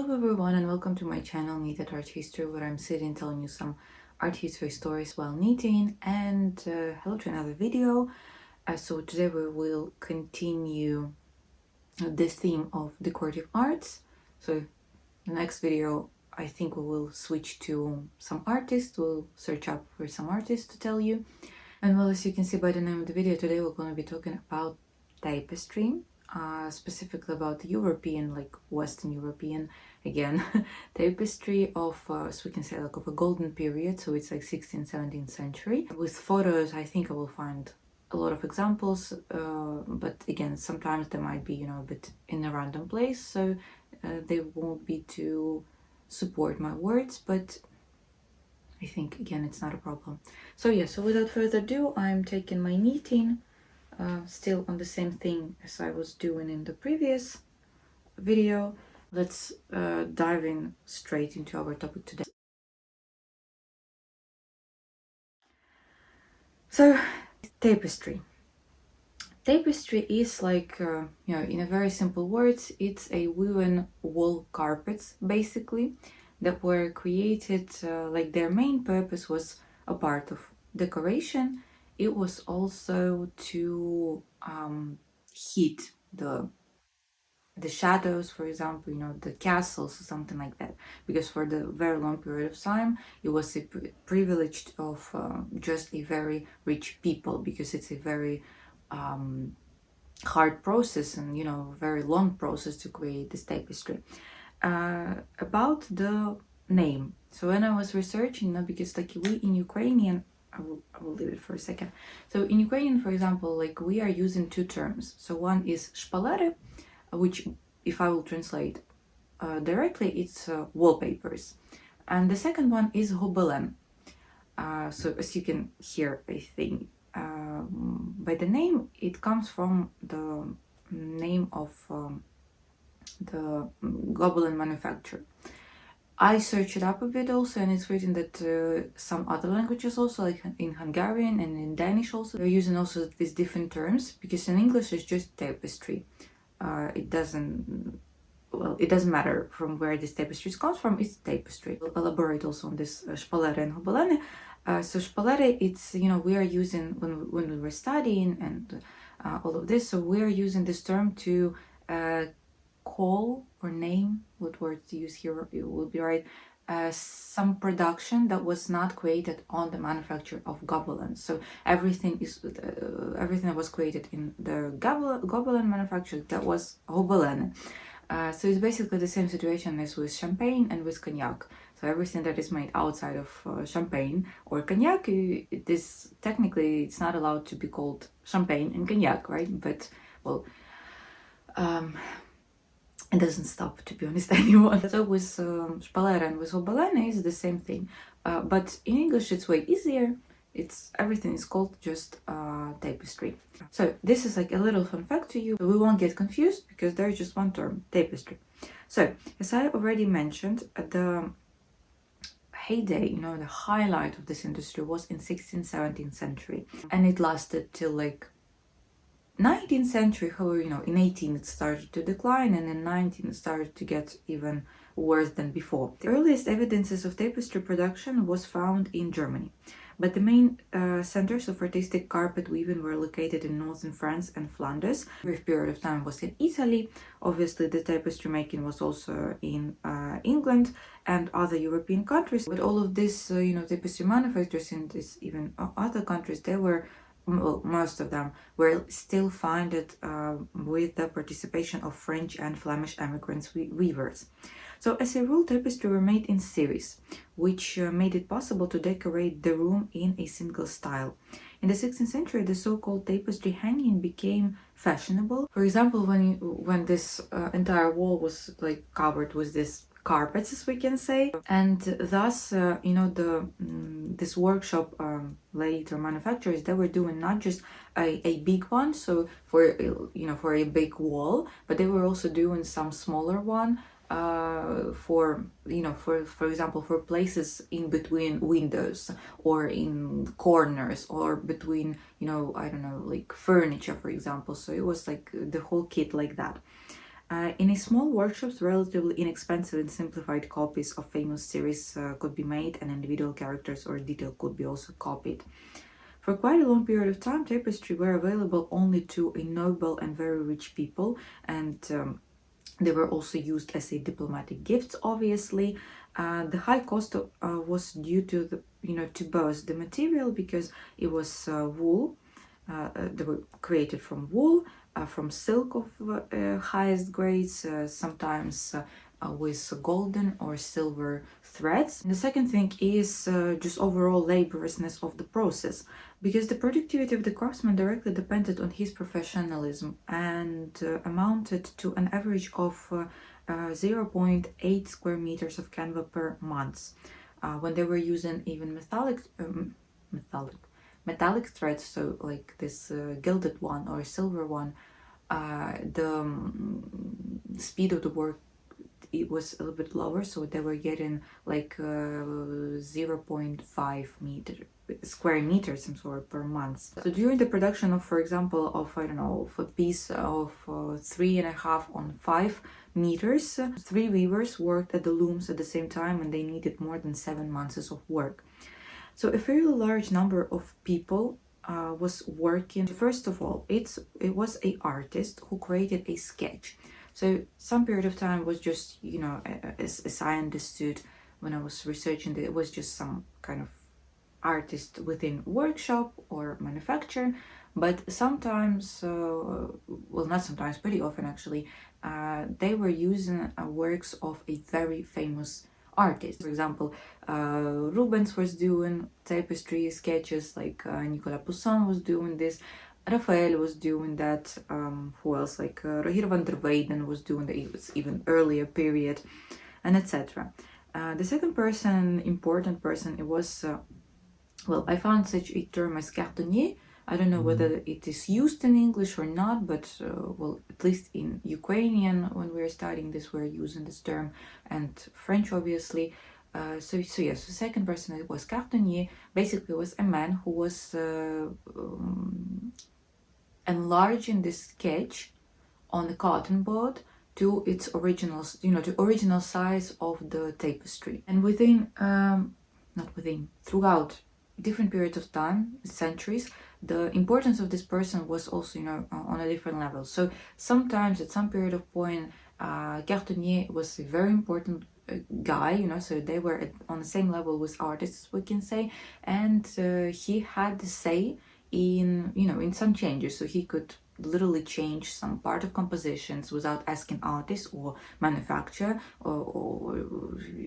Hello everyone and welcome to my channel Knitted Art History, where I'm sitting telling you some art history stories while knitting. And hello to another video. So today we will continue this theme of decorative arts. So the next video I think we will switch to some artists. We'll search up for some artists to tell you. And well, as you can see by the name of the video, today we're going to be talking about tapestry. Specifically about European, like Western European, again, tapestry of, so we can say like of a golden period, so it's like 16th, 17th century. With photos, I think I will find a lot of examples, but again, sometimes they might be, a bit in a random place, so they won't be to support my words, but I think, again, it's not a problem. So yeah, so without further ado, I'm taking my knitting, still on the same thing as I was doing in the previous video. Let's dive in straight into our topic today. So, tapestry. Tapestry is like, in a very simple words, it's a woven wool carpets, basically, that were created, like their main purpose was a part of decoration. It was also to hide the shadows, for example, the castles or something like that, because for the very long period of time it was a privilege of just a very rich people, because it's a very hard process and very long process to create this tapestry. About the name, so when I was researching, because like we in Ukrainian, I will leave it for a second. So in Ukrainian, for example, like we are using two terms. So one is шпалери, which if I will translate directly, it's wallpapers. And the second one is gobelin. So as you can hear, I think, by the name, it comes from the name of the gobelin manufacturer. I searched it up a bit also, and it's written that some other languages also, like in Hungarian and in Danish also, they're using also these different terms, because in English it's just tapestry. It doesn't matter from where this tapestry comes from, it's tapestry. We'll elaborate also on this špalere and gobelene. So špalere, it's, we are using, when we were studying and all of this, so we are using this term to call or name, what word to use here it will be right, some production that was not created on the manufacture of gobelin. So everything that was created in the gobelin manufacture, that was gobelin. So it's basically the same situation as with champagne and with cognac. So everything that is made outside of champagne or cognac, technically it's not allowed to be called champagne and cognac, right? But well, it doesn't stop, to be honest, anyone. So with špalere and with gobelin is the same thing, but in English it's way easier. Everything is called just tapestry. So this is like a little fun fact to you. We won't get confused because there's just one term, tapestry. So as I already mentioned, the heyday, the highlight of this industry was in 16th, 17th century, and it lasted till like 19th century. However, in 18th it started to decline, and in 19th it started to get even worse than before. The earliest evidences of tapestry production was found in Germany, but the main centers of artistic carpet weaving were located in northern France and Flanders. A brief period of time was in Italy. Obviously, the tapestry making was also in England and other European countries. But all of this, tapestry manufacturers in this even other countries, they were, well, most of them were still founded with the participation of French and Flemish immigrants weavers. So as a rule, tapestry were made in series, which made it possible to decorate the room in a single style. In the 16th century, the so-called tapestry hanging became fashionable. For example, when this entire wall was like covered with this carpets, as we can say, and thus this workshop later manufacturers, they were doing not just a big one, so for a big wall, but they were also doing some smaller one for example, for places in between windows or in corners or between I don't know, like furniture, for example. So it was like the whole kit like that. In a small workshops, relatively inexpensive and simplified copies of famous series could be made, and individual characters or detail could be also copied. For quite a long period of time, tapestry were available only to a noble and very rich people, and they were also used as a diplomatic gifts. Obviously, the high cost was due to the to both the material, because it was wool. They were created from wool, from silk of highest grades, sometimes with golden or silver threads. And the second thing is just overall laboriousness of the process, because the productivity of the craftsman directly depended on his professionalism and amounted to an average of 0.8 square meters of canvas per month. When they were using even metallic threads, so like this gilded one or silver one, the speed of the work, it was a little bit lower, so they were getting like 0.5 square meters, I'm sorry, per month. So during the production of, for example, of I don't know, of a piece of 3.5 on 5 meters, 3 weavers worked at the looms at the same time, and they needed more than 7 months of work. So a fairly large number of people was working. First of all, it was an artist who created a sketch. So some period of time was just, as I understood when I was researching it was just some kind of artist within workshop or manufacturer. But sometimes, well, not sometimes, pretty often actually, they were using works of a very famous artist. For example, Rubens was doing tapestry sketches, like Nicolas Poussin was doing this, Raphael was doing that, who else, like Rogier van der Weyden was doing that, it was even earlier period, and etc. The second person, important person, it was, well, I found such a term as cartonnier. I don't know whether it is used in English or not, but well, at least in Ukrainian, when we're studying this, we're using this term, and French, obviously. So yes, the second person, it was cartonnier. Basically, was a man who was enlarging the sketch on the cotton board to its original, to original size of the tapestry. And throughout different periods of time, centuries, the importance of this person was also, on a different level. So sometimes at some period of point, Cartonnier was a very important guy, so they were on the same level with artists, we can say, and he had the say in some changes, so he could literally change some part of compositions without asking artists or manufacturer, or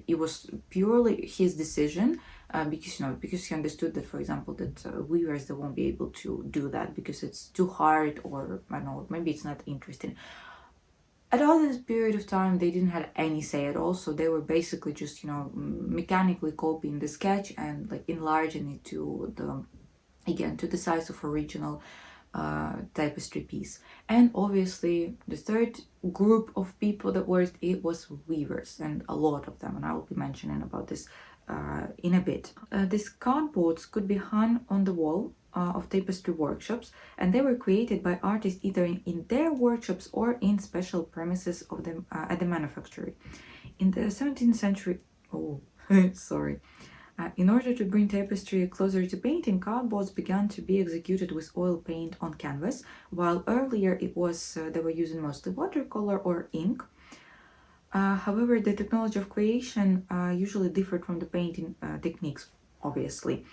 it was purely his decision, because he understood that, for example, that weavers, they won't be able to do that because it's too hard, or I don't know, maybe it's not interesting. At all this period of time, they didn't have any say at all, so they were basically just, mechanically copying the sketch and like enlarging it to the size of original tapestry piece. And obviously, the third group of people that worked, it was weavers, and a lot of them, and I will be mentioning about this in a bit. These cardboards could be hung on the wall of tapestry workshops, and they were created by artists either in their workshops or in special premises of them at the manufactory. In the 17th century, in order to bring tapestry closer to painting, cardboards began to be executed with oil paint on canvas, while earlier it was they were using mostly watercolor or ink. However, the technology of creation usually differed from the painting techniques, obviously.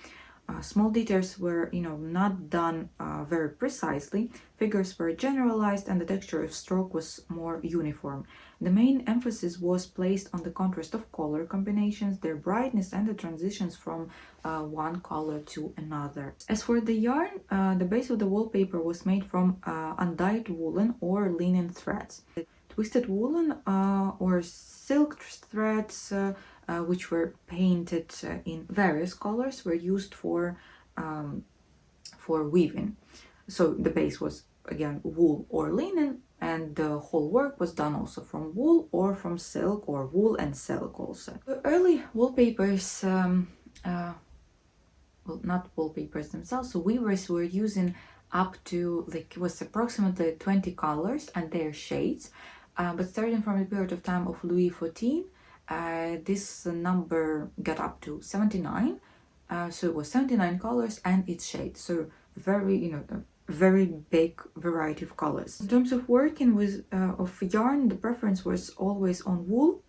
Small details were, not done very precisely. Figures were generalized, and the texture of stroke was more uniform. The main emphasis was placed on the contrast of color combinations, their brightness, and the transitions from one color to another. As for the yarn, the base of the wallpaper was made from undyed woolen or linen threads. Twisted woolen or silk threads, which were painted in various colors, were used for weaving. So the base was again wool or linen, and the whole work was done also from wool or from silk, or wool and silk also. The early wallpapers, well, not wallpapers themselves, so weavers were using up to, like, it was approximately 20 colors and their shades. But starting from the period of time of Louis XIV, this number got up to 79. So it was 79 colors and its shades. So very, a very big variety of colors. In terms of working with of yarn, the preference was always on wool,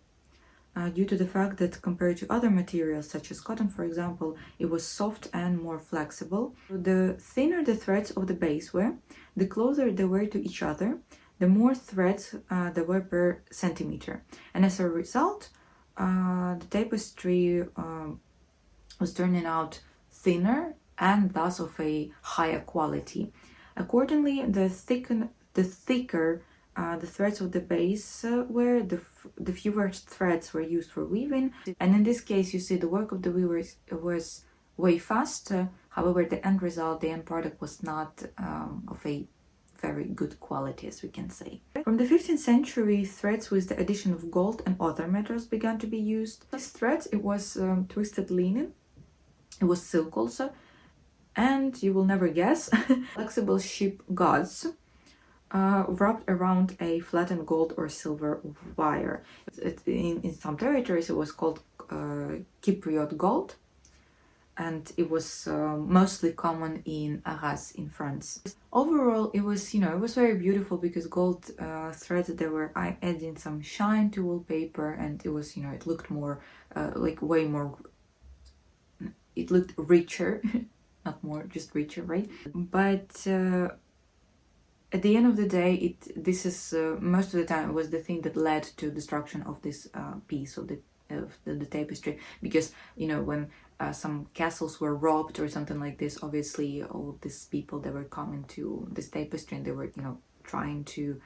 due to the fact that compared to other materials such as cotton, for example, it was soft and more flexible. The thinner the threads of the base were, the closer they were to each other, the more threads there were per centimeter. And as a result, the tapestry was turning out thinner and thus of a higher quality. Accordingly, the thicker the threads of the base were, the fewer threads were used for weaving. And in this case, you see the work of the weavers was way faster. However, the end result, the end product was not of a very good quality, as we can say. From the 15th century, threads with the addition of gold and other metals began to be used. These threads, it was twisted linen, it was silk also, and you will never guess, flexible ship gauze wrapped around a flattened gold or silver wire. In some territories, it was called Cypriot gold, and it was mostly common in Arras in France. Overall, it was, it was very beautiful because gold threads, they were adding some shine to wallpaper, and it was, it looked more, way more, it looked richer, not more, just richer, right? But at the end of the day, this is most of the time it was the thing that led to destruction of this piece of the tapestry, because when some castles were robbed or something like this, obviously all these people that were coming to this tapestry and they were trying to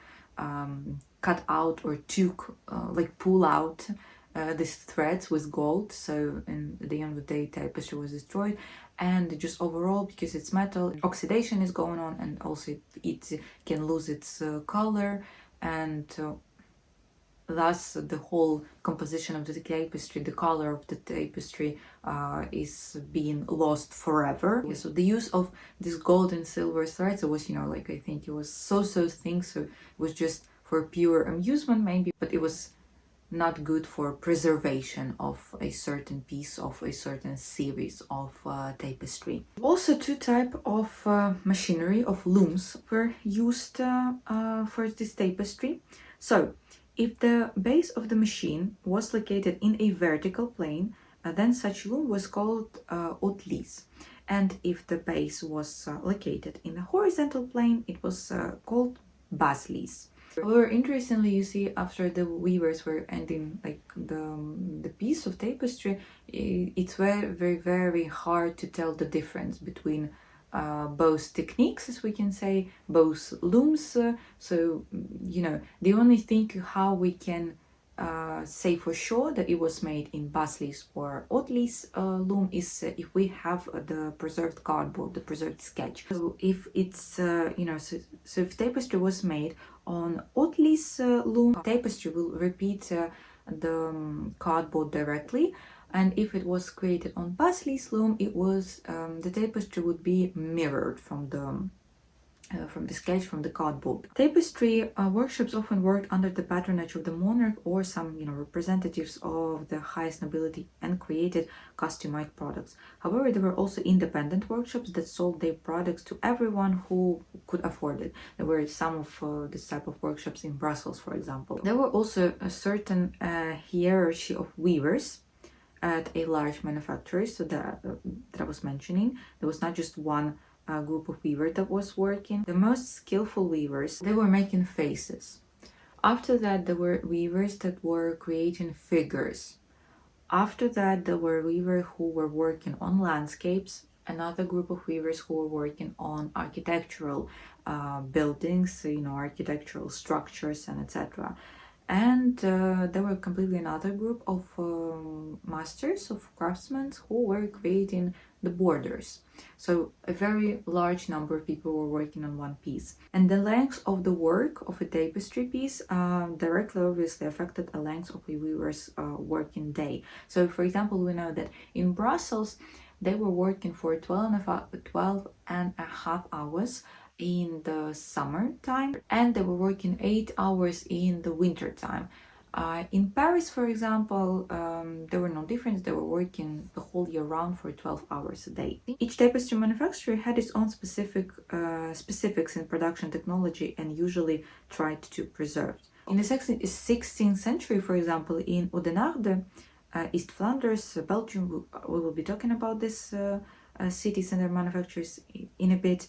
cut out or pull out these threads with gold. So at the end of the day, tapestry was destroyed. And just overall, because it's metal, oxidation is going on, and also it can lose its color, and thus the whole composition of the tapestry, the color of the tapestry is being lost forever. So the use of this gold and silver threads, it was, I think it was so thin, so it was just for pure amusement maybe, but it was not good for preservation of a certain piece of a certain series of tapestry. Also, two types of machinery of looms were used for this tapestry. So if the base of the machine was located in a vertical plane, then such loom was called haute lisse. And if the base was located in a horizontal plane, it was called basse lisse. However, interestingly, you see, after the weavers were ending the piece of tapestry, it's very hard to tell the difference between both techniques, as we can say, both looms. So the only thing how we can say for sure that it was made in basse lisse or haute lisse loom is if we have the preserved cardboard, the preserved sketch. So if it's so if tapestry was made on haute lisse loom, tapestry will repeat the cardboard directly, and if it was created on basse lisse loom, it was the tapestry would be mirrored from the sketch, from the cardboard. Tapestry workshops often worked under the patronage of the monarch or some representatives of the highest nobility and created customized products. However, there were also independent workshops that sold their products to everyone who could afford it. There were some of this type of workshops in Brussels, for example. There were also a certain hierarchy of weavers at a large manufacturer, so that I was mentioning. There was not just one group of weavers that was working. The most skillful weavers, they were making faces. After that, there were weavers that were creating figures. After that, there were weavers who were working on landscapes. Another group of weavers who were working on architectural buildings, architectural structures and etc. And there were completely another group of masters, of craftsmen who were creating the borders. So a very large number of people were working on one piece. And the length of the work of a tapestry piece directly obviously affected the length of a weaver's working day. So for example, we know that in Brussels, they were working for 12 and a half hours, in the summertime, and they were working 8 hours in the winter time. In Paris, for example, there were no difference. They were working the whole year round for 12 hours a day. Each tapestry manufacturer had its own specifics in production technology and usually tried to preserve. In the 16th century, for example, in Oudenarde, East Flanders, Belgium, we will be talking about this cities and their manufacturers in a bit.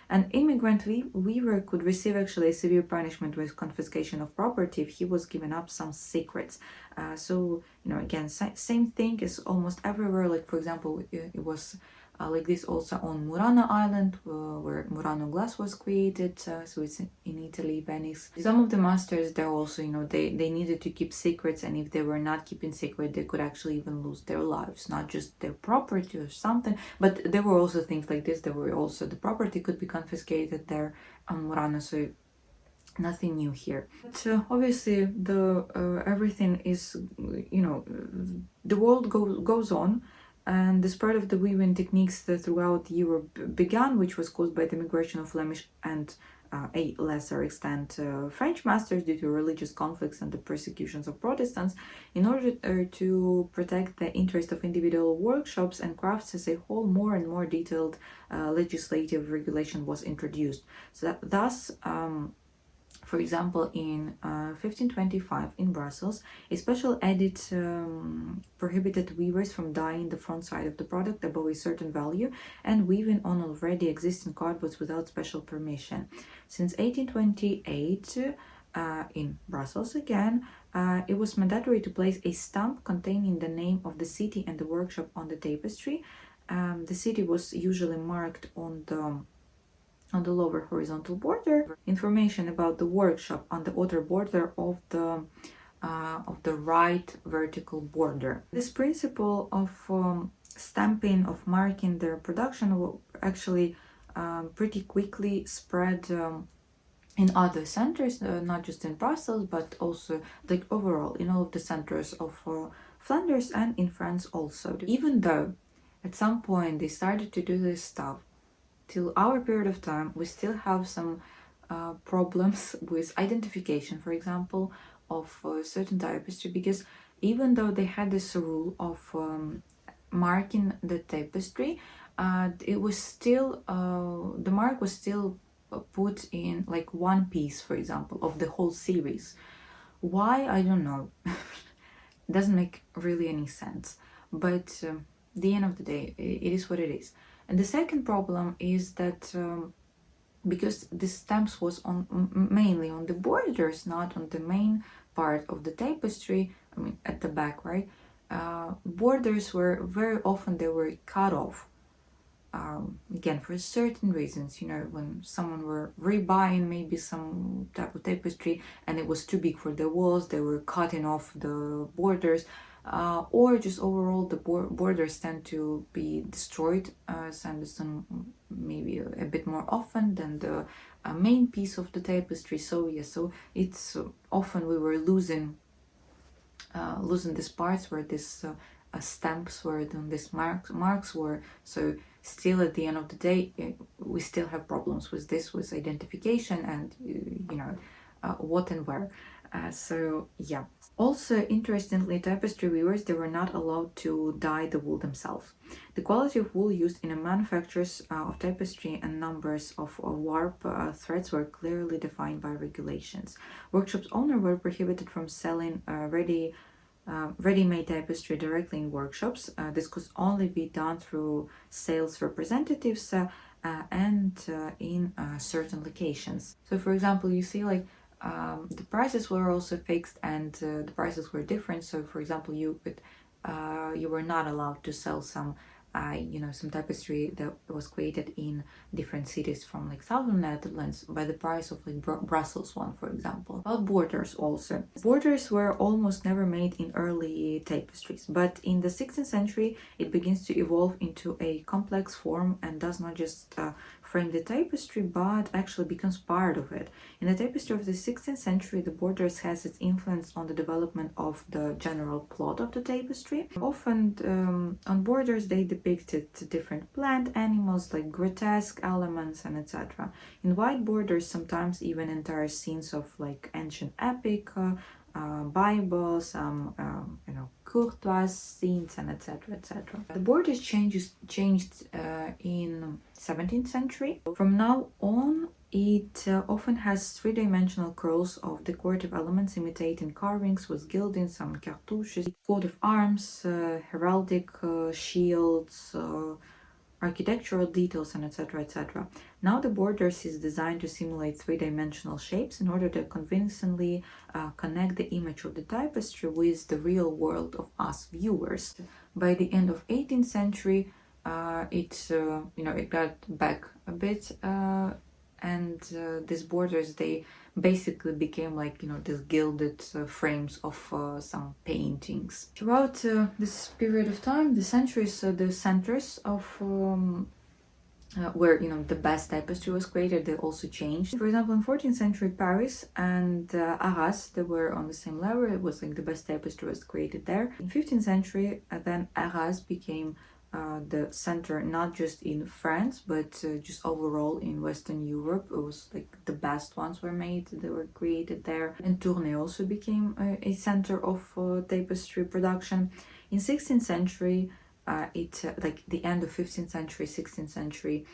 An immigrant weaver could receive actually a severe punishment with confiscation of property if he was given up some secrets. So, again, same thing is almost everywhere. Like, for example, it was like this also on Murano Island, where Murano glass was created. So it's in Italy, Venice. Some of the masters there also, they needed to keep secrets, and if they were not keeping secret, they could actually even lose their lives, not just their property or something. But there were also things like this. There were also the property could be confiscated there on Murano. So nothing new here. But obviously, the everything is, the world goes on. And the spread of the weaving techniques throughout Europe began, which was caused by the migration of Flemish and a lesser extent French masters due to religious conflicts and the persecutions of Protestants, in order to protect the interest of individual workshops and crafts as a whole. More and more detailed legislative regulation was introduced. So thus, for example, in 1525 in Brussels, a special edict prohibited weavers from dyeing the front side of the product above a certain value and weaving on already existing cardboards without special permission. Since 1828, in Brussels again, it was mandatory to place a stamp containing the name of the city and the workshop on the tapestry. The city was usually marked on the lower horizontal border, information about the workshop on the outer border of the right vertical border. This principle of stamping, of marking their production, will actually pretty quickly spread in other centers, not just in Brussels, but also like overall in all of the centers of Flanders and in France also. Even though at some point they started to do this stuff, till our period of time, we still have some problems with identification, for example, of certain tapestry, because even though they had this rule of marking the tapestry, it was still the mark was still put in like one piece, for example, of the whole series. Why? I don't know. It doesn't make really any sense. But the end of the day, it is what it is. And the second problem is that because the stamps was mainly on the borders, not on the main part of the tapestry, I mean at the back, right? Borders were very often they were cut off. Again, for certain reasons, when someone were rebuying maybe some type of tapestry and it was too big for the walls, they were cutting off the borders. Or just overall the borders tend to be destroyed sandstone maybe a bit more often than the main piece of the tapestry. So so it's often we were losing these parts where this stamps were, and these marks were. So still at the end of the day, we still have problems with this, with identification and what and where. So yeah. Also, interestingly, tapestry weavers, they were not allowed to dye the wool themselves. The quality of wool used in the manufactures of tapestry and numbers of warp threads were clearly defined by regulations. Workshops owners were prohibited from selling ready-made tapestry directly in workshops. This could only be done through sales representatives and in certain locations. So, for example, you see like the prices were also fixed and the prices were different. So, for example, you were not allowed to sell some tapestry that was created in different cities from like southern Netherlands by the price of like Brussels one, for example. About borders also. Borders were almost never made in early tapestries, but in the 16th century it begins to evolve into a complex form and does not just frame the tapestry, but actually becomes part of it. In the tapestry of the 16th century, the borders has its influence on the development of the general plot of the tapestry. Often on borders they depicted different plant animals like grotesque elements and etc. In white borders, sometimes even entire scenes of like ancient epic, Bible, some courtois scenes and etc. etc. The borders changed in 17th century. From now on, it often has three-dimensional curls of decorative elements imitating carvings with gilding, some cartouches, coat of arms, heraldic shields, architectural details, and etc. etc. Now the borders is designed to simulate three-dimensional shapes in order to convincingly connect the image of the tapestry with the real world of us viewers. By the end of 18th century, it got back a bit, and these borders, they basically became like these gilded frames of some paintings. Throughout this period of time, the centuries, the centers of where the best tapestry was created, they also changed. For example, in 14th century, Paris and Arras, they were on the same level. It was like the best tapestry was created there. In 15th century, then Arras became the center not just in France but just overall in Western Europe. It was like the best ones were made, they were created there. And Tournai also became a center of tapestry production. In 16th century, like the end of 15th century, 16th century,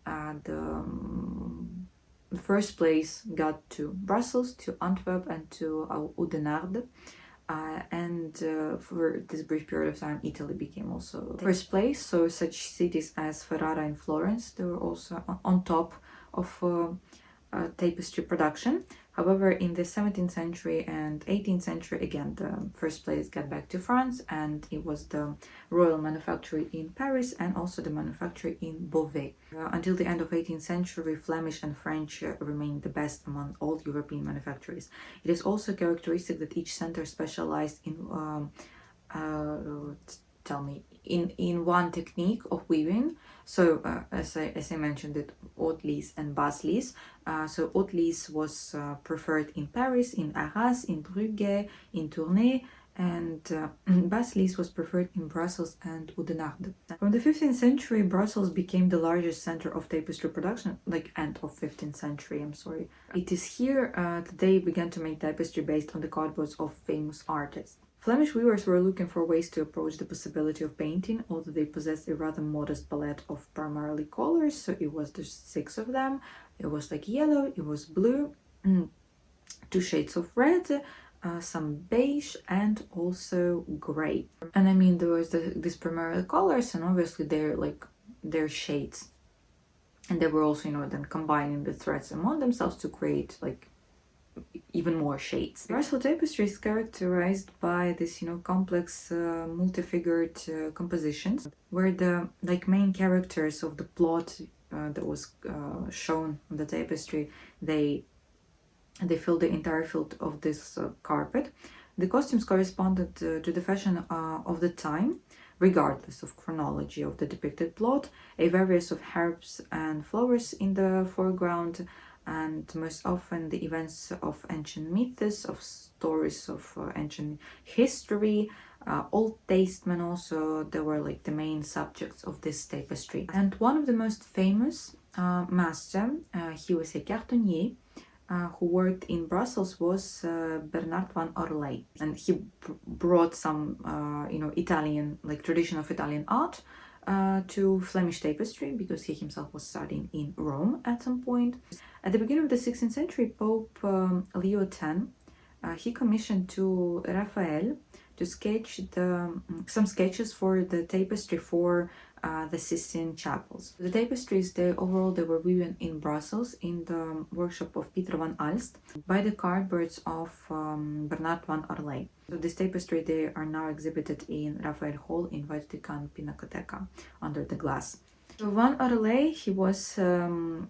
the first place got to Brussels, to Antwerp, and to Oudenarde. And for this brief period of time, Italy became also the first place. So such cities as Ferrara and Florence, they were also on top of tapestry production. However, in the 17th century and 18th century, again, the first place got back to France, and it was the royal manufactory in Paris and also the manufactory in Beauvais. Until the end of 18th century, Flemish and French remained the best among all European manufacturers. It is also characteristic that each center specialized in in one technique of weaving. So as I mentioned, it haute lisse and basse lisse. So haute lisse was preferred in Paris, in Arras, in Brugge, in Tournai, and basse lisse was preferred in Brussels and Oudenarde. From the 15th century, Brussels became the largest center of tapestry production, like end of 15th century, I'm sorry. It is here that they began to make tapestry based on the cardboards of famous artists. Flemish weavers were looking for ways to approach the possibility of painting, although they possessed a rather modest palette of primarily colors. So it was just 6 of them. It was like yellow, it was blue, 2 shades of red, some beige, and also gray. And I mean, there was these primarily colors, and obviously they're shades. And they were also, then combining the threads among themselves to create like even more shades. Brussels tapestry is characterized by this, complex, multi-figured compositions, where the main characters of the plot that was shown on the tapestry, they fill the entire field of this carpet. The costumes corresponded to the fashion of the time, regardless of chronology of the depicted plot. A variety of herbs and flowers in the foreground, and most often the events of ancient myths, of stories of ancient history. Old Testament also, they were like the main subjects of this tapestry. And one of the most famous master, he was a cartonnier, who worked in Brussels, was Bernard van Orley, and he brought some Italian, like tradition of Italian art to Flemish tapestry, because he himself was studying in Rome at some point. At the beginning of the 16th century, Pope Leo X, he commissioned to Raphael to sketch some sketches for the tapestry for the Sistine chapels. The tapestries, they were woven in Brussels in the workshop of Peter van Alst by the cardboards of Bernard van Orley. So this tapestry, they are now exhibited in Raphael Hall in Vatican Pinacoteca under the glass. So Van Orley, he was then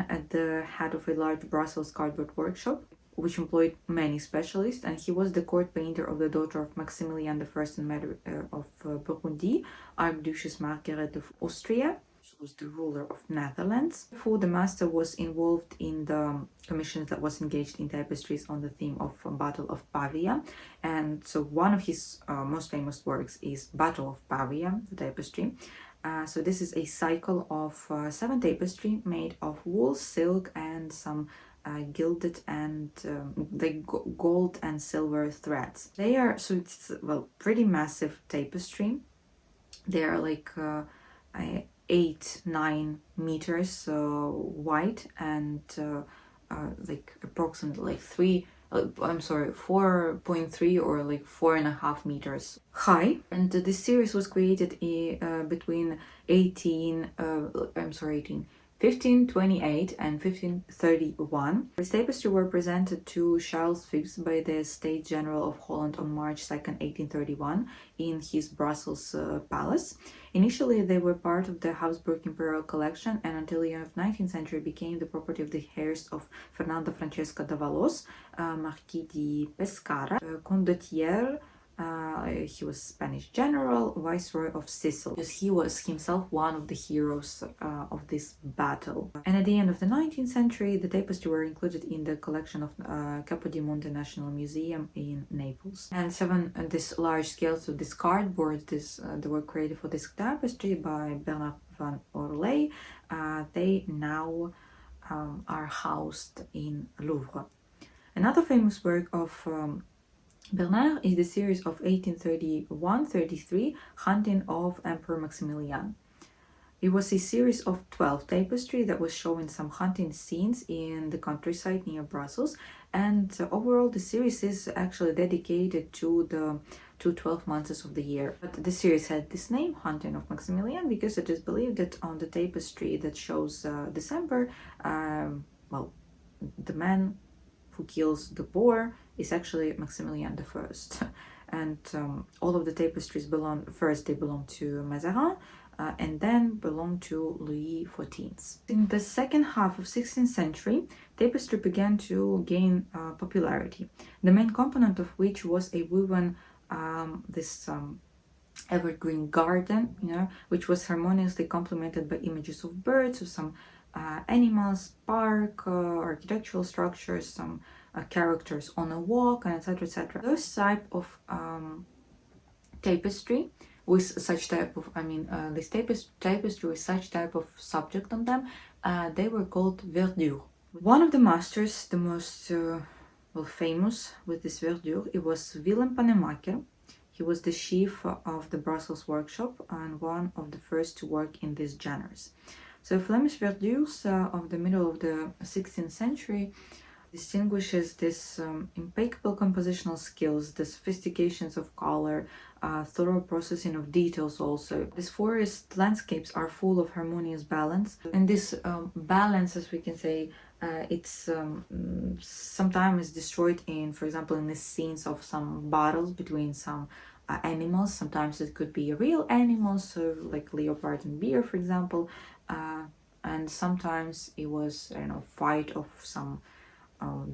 at the head of a large Brussels cardboard workshop, which employed many specialists, and he was the court painter of the daughter of Maximilian I and Mary of Burgundy, Archduchess Margaret of Austria. was the ruler of Netherlands. Before, the master was involved in the commissions that was engaged in tapestries on the theme of Battle of Pavia, and so one of his most famous works is Battle of Pavia, the tapestry. So this is a cycle of 7 tapestry made of wool, silk, and some gilded and gold and silver threads. They are, so it's, well, pretty massive tapestry. They are like 8-9 meters wide and like approximately like 4.3 or like 4.5 meters high. And this series was created between 1528 and 1531. This tapestry were presented to Charles Phipps by the States General of Holland on March 2nd, 1831 in his Brussels palace. Initially, they were part of the Habsburg Imperial collection, and until the end of the 19th century became the property of the heirs of Fernando Francesco d'Avalos, Marquis de Pescara, Condottiere. He was Spanish general, viceroy of Sicily, because he was himself one of the heroes of this battle. And at the end of the 19th century, the tapestry were included in the collection of Capodimonte National Museum in Naples. And this large scale, so this cardboard, they were created for this tapestry by Bernard van Orley. They now are housed in Louvre. Another famous work of Bernard is the series of 1831-33 Hunting of Emperor Maximilian. It was a series of 12 tapestry that was showing some hunting scenes in the countryside near Brussels, and overall the series is actually dedicated to the 12 months of the year. But the series had this name, Hunting of Maximilian, because it is believed that on the tapestry that shows December, well, the man who kills the boar is actually Maximilian I. And all of the tapestries belong to Mazarin, and then belong to Louis XIV. In the second half of 16th century, tapestry began to gain popularity, the main component of which was a woven evergreen garden, which was harmoniously complemented by images of birds, of some animals, park, architectural structures, some characters on a walk, and etc. etc. Those type of tapestry with such type of, this tapestry with such type of subject on them, they were called verdure. One of the masters, the most famous with this verdure, it was Willem Pannemakers. He was the chief of the Brussels workshop and one of the first to work in these genres. So Flemish verdures of the middle of the 16th century distinguishes this impeccable compositional skills, the sophistications of color, thorough processing of details also. These forest landscapes are full of harmonious balance, and this balance, as we can say, it's sometimes destroyed in, for example, in the scenes of some battles between some animals. Sometimes it could be real animals, so like leopard and bear, for example, and sometimes it was, fight of some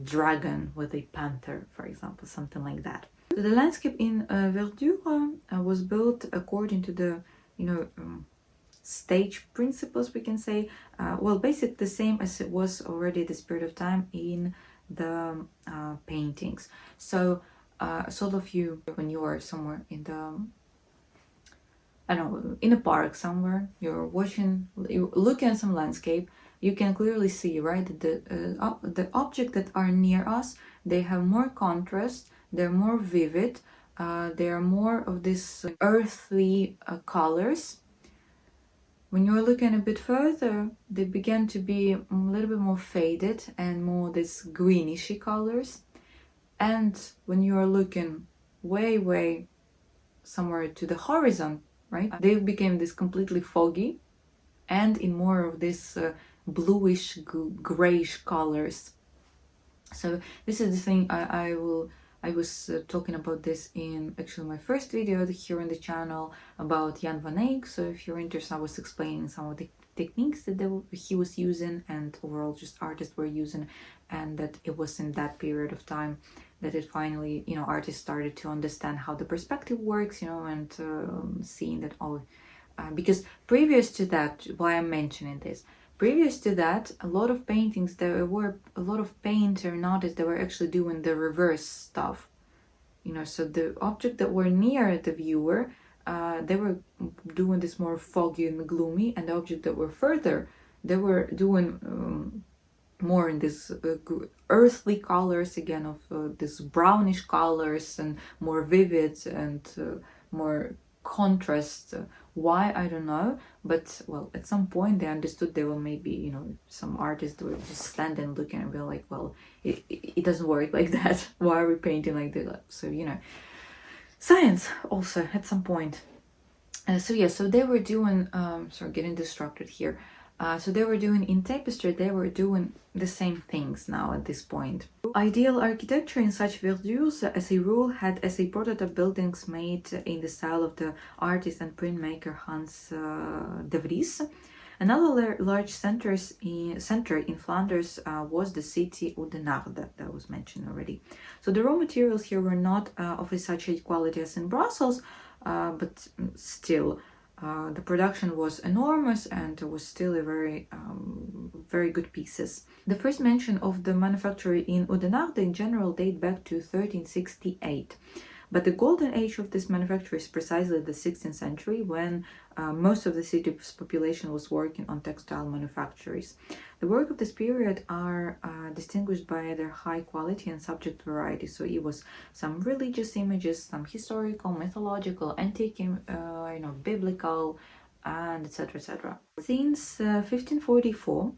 dragon with a panther, for example, something like that. So the landscape in verdure was built according to the, stage principles, we can say. Well, basically the same as it was already this period of time in the paintings. So sort of when you are somewhere in the, I don't know, in a park somewhere, you're looking at some landscape, you can clearly see, right, that the objects that are near us, they have more contrast, they're more vivid, they are more of this earthly colors. When you're looking a bit further, they begin to be a little bit more faded and more this greenish colors. And when you are looking way somewhere to the horizon, right, they became this completely foggy and in more of this bluish grayish colors. So this is the thing I was talking about this in actually my first video here on the channel about Jan van Eyck. So if you're interested, I was explaining some of the techniques that he was using and overall just artists were using, and that it was in that period of time that it finally, artists started to understand how the perspective works, and seeing that because previous to that, why I'm mentioning this, previous to that, a lot of paintings, there were a lot of painter and artists that were actually doing the reverse stuff. You know, so the objects that were near the viewer, they were doing this more foggy and gloomy, and the objects that were further, they were doing more in this earthly colors again, of this brownish colors, and more vivid and more contrast. Why, I don't know, but well, at some point they understood they were maybe, you know, some artists were just standing looking and be like, well, it doesn't work like that. Why are we painting like that? So, you know, science also at some point. So yeah, so they were doing, sorry, getting distracted here. So they were doing in tapestry, they were doing the same things now at this point. Ideal architecture in such verdures, as a rule, had as a prototype buildings made in the style of the artist and printmaker Hans de Vries. Another large center in Flanders was the city Oudenaarde, that was mentioned already. So the raw materials here were not of such a quality as in Brussels, but still, the production was enormous, and it was still a very good pieces. The first mention of the manufacture in Oudenaarde in general date back to 1368. But the golden age of this manufacture is precisely the 16th century, when most of the city's population was working on textile manufactories. The work of this period are distinguished by their high quality and subject variety. So it was some religious images, some historical, mythological, antique, biblical, and etc. etc. Since 1544.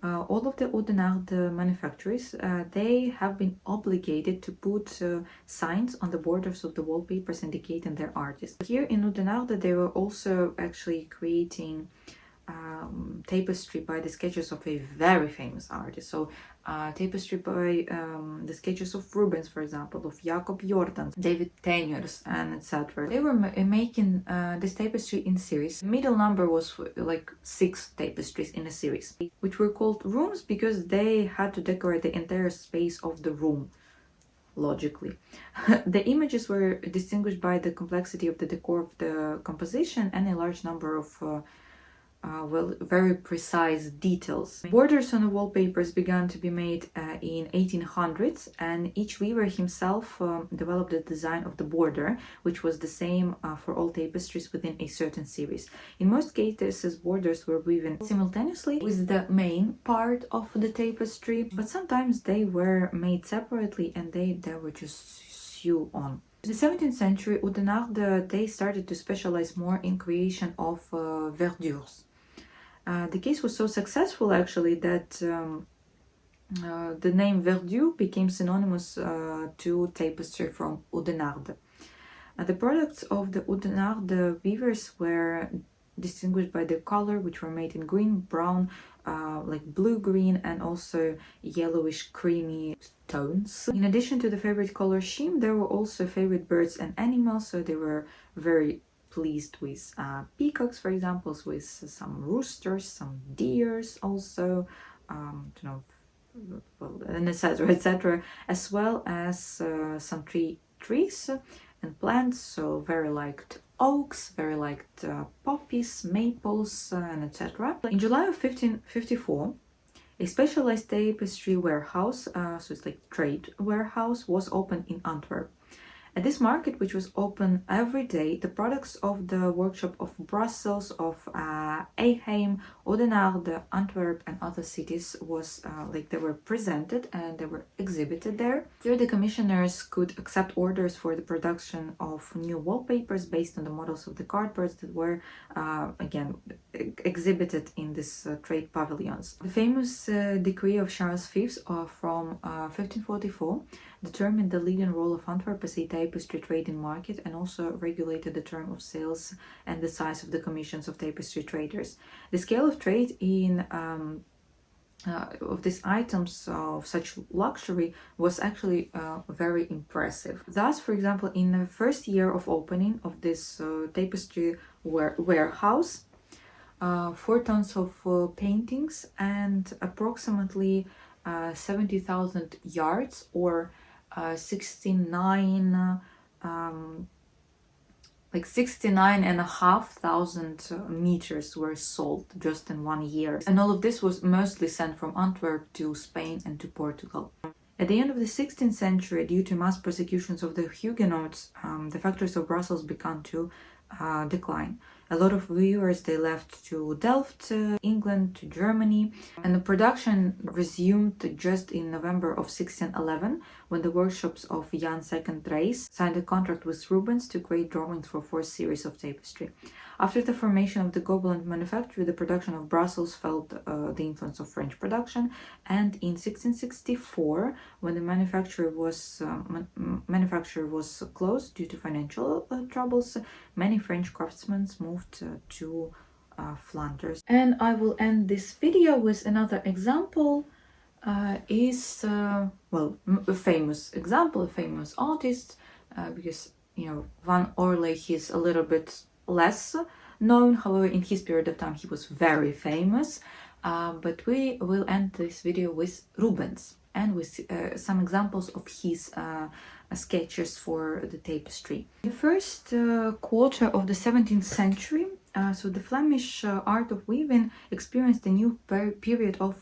All of the Oudenaarde manufacturers, they have been obligated to put signs on the borders of the wallpapers indicating their artists. Here in Oudenaarde, they were also actually creating tapestry by the sketches of a very famous artist. So tapestry by the sketches of Rubens, for example, of Jacob Jordans, David Teniers, and etc. They were making this tapestry in series. The middle number was like 6 tapestries in a series, which were called rooms because they had to decorate the entire space of the room. Logically, the images were distinguished by the complexity of the decor of the composition and a large number of very precise details. Borders on the wallpapers began to be made in 1800s, and each weaver himself developed the design of the border, which was the same for all tapestries within a certain series. In most cases, borders were woven simultaneously with the main part of the tapestry, but sometimes they were made separately and they were just sewn on. In the 17th century, Oudenaarde, they started to specialize more in creation of verdures. The case was so successful actually that the name verdure became synonymous to tapestry from Oudenaarde. The products of the Oudenaarde weavers were distinguished by the color, which were made in green, brown, like blue-green, and also yellowish creamy tones. In addition to the favorite color scheme, there were also favorite birds and animals, so they were very pleased with peacocks, for example, with some roosters, some deers also, and etc., as well as some trees and plants, so very liked oaks, very liked poppies, maples, and etc. In July of 1554, a specialized tapestry warehouse, so it's like trade warehouse, was opened in Antwerp. At this market, which was open every day, the products of the workshop of Brussels, of Eegheim, Oudenaarde, Antwerp, and other cities was they were presented and they were exhibited there. Here, the commissioners could accept orders for the production of new wallpapers based on the models of the cardboards that were again exhibited in these trade pavilions. The famous decree of Charles V from 1544 determined the leading role of Antwerp as a tapestry trading market and also regulated the term of sales and the size of the commissions of tapestry traders. The scale of trade in of these items of such luxury was actually very impressive. Thus, for example, in the first year of opening of this tapestry warehouse, 4 tons of paintings and approximately 70,000 yards or 69 like 69,500 meters were sold just in 1 year. And all of this was mostly sent from Antwerp to Spain and to Portugal. At the end of the 16th century, due to mass persecutions of the Huguenots, the factories of Brussels began to decline. A lot of weavers, they left to Delft, England, to Germany, and the production resumed just in November of 1611, when the workshops of Jan II Reis signed a contract with Rubens to create drawings for 4 series of tapestry. After the formation of the Gobelin manufactory, the production of Brussels felt the influence of French production, and in 1664, when the manufacturer was closed due to financial troubles, many French craftsmen moved to Flanders. And I will end this video with another example. Well, a famous example, a famous artist, because Van Orley, he's a little bit less known. However, in his period of time he was very famous. But we will end this video with Rubens and with some examples of his sketches for the tapestry. The first quarter of the 17th century, so the Flemish art of weaving experienced a new period of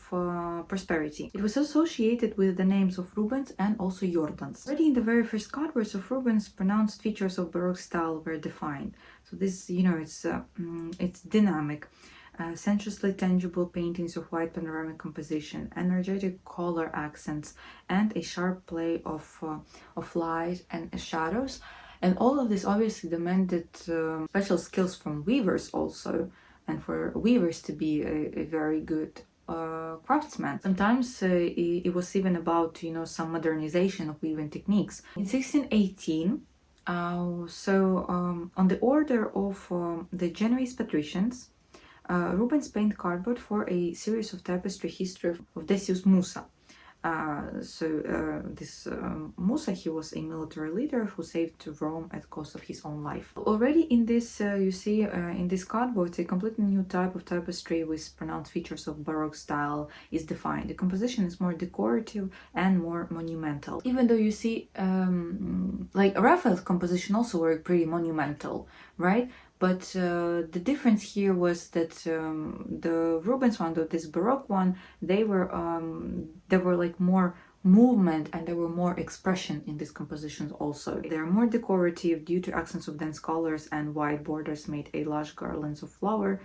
prosperity. It was associated with the names of Rubens and also Jordans. Already in the very first cardboards of Rubens, pronounced features of Baroque style were defined. So this, it's dynamic. Sensuously tangible paintings of white panoramic composition, energetic color accents, and a sharp play of light and shadows. And all of this obviously demanded special skills from weavers also, and for weavers to be a very good craftsman. Sometimes it was even about some modernization of weaving techniques. In 1618, on the order of the Genoese patricians, Rubens painted cardboard for a series of tapestry history of Decius Musa. This Musa, he was a military leader who saved Rome at the cost of his own life. Already in this, you see in this cardboard, a completely new type of tapestry with pronounced features of Baroque style is defined. The composition is more decorative and more monumental. Even though you see, like Raphael's composition also were pretty monumental, right? But the difference here was that the Rubens one, this Baroque one, they were like more movement and there were more expression in these compositions also. They are more decorative due to accents of dense colors, and wide borders made a large garlands of flower,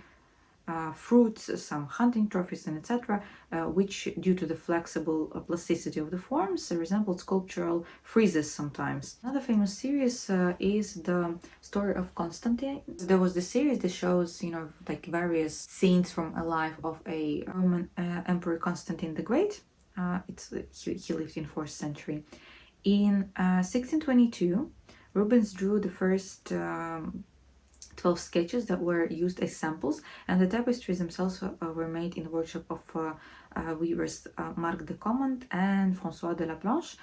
fruits, some hunting trophies, and etc., which, due to the flexible plasticity of the forms, resembled sculptural friezes sometimes. Another famous series is the story of Constantine. There was this series that shows, like various scenes from a life of a Roman Emperor Constantine the Great. He lived in 4th century. In 1622, Rubens drew the first 12 sketches that were used as samples, and the tapestries themselves were made in the workshop of weavers Marc de Command and François de la Planche,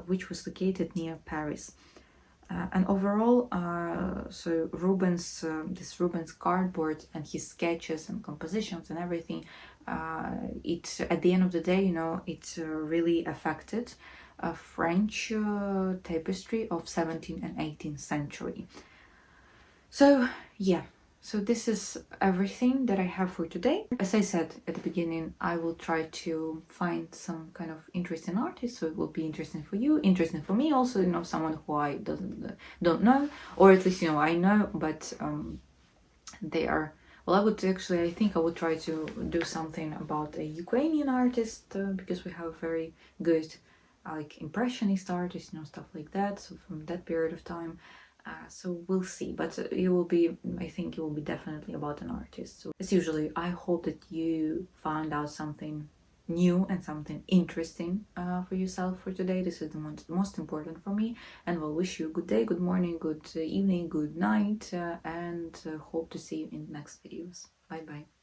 which was located near Paris. And overall, so Rubens, this Rubens cardboard and his sketches and compositions and everything, it at the end of the day, it really affected French tapestry of 17th and 18th century. So yeah, so this is everything that I have for today. As I said at the beginning, I will try to find some kind of interesting artist, so it will be interesting for you, interesting for me also, someone who I don't know, or at least I know, but they are, well, I think I would try to do something about a Ukrainian artist, because we have very good like impressionist artists, stuff like that, so from that period of time. So we'll see, but I think it will be definitely about an artist. So as usually, I hope that you found out something new and something interesting for yourself for today. This is the most important for me, and we'll wish you a good day, good morning, good evening, good night, and hope to see you in the next videos. Bye bye.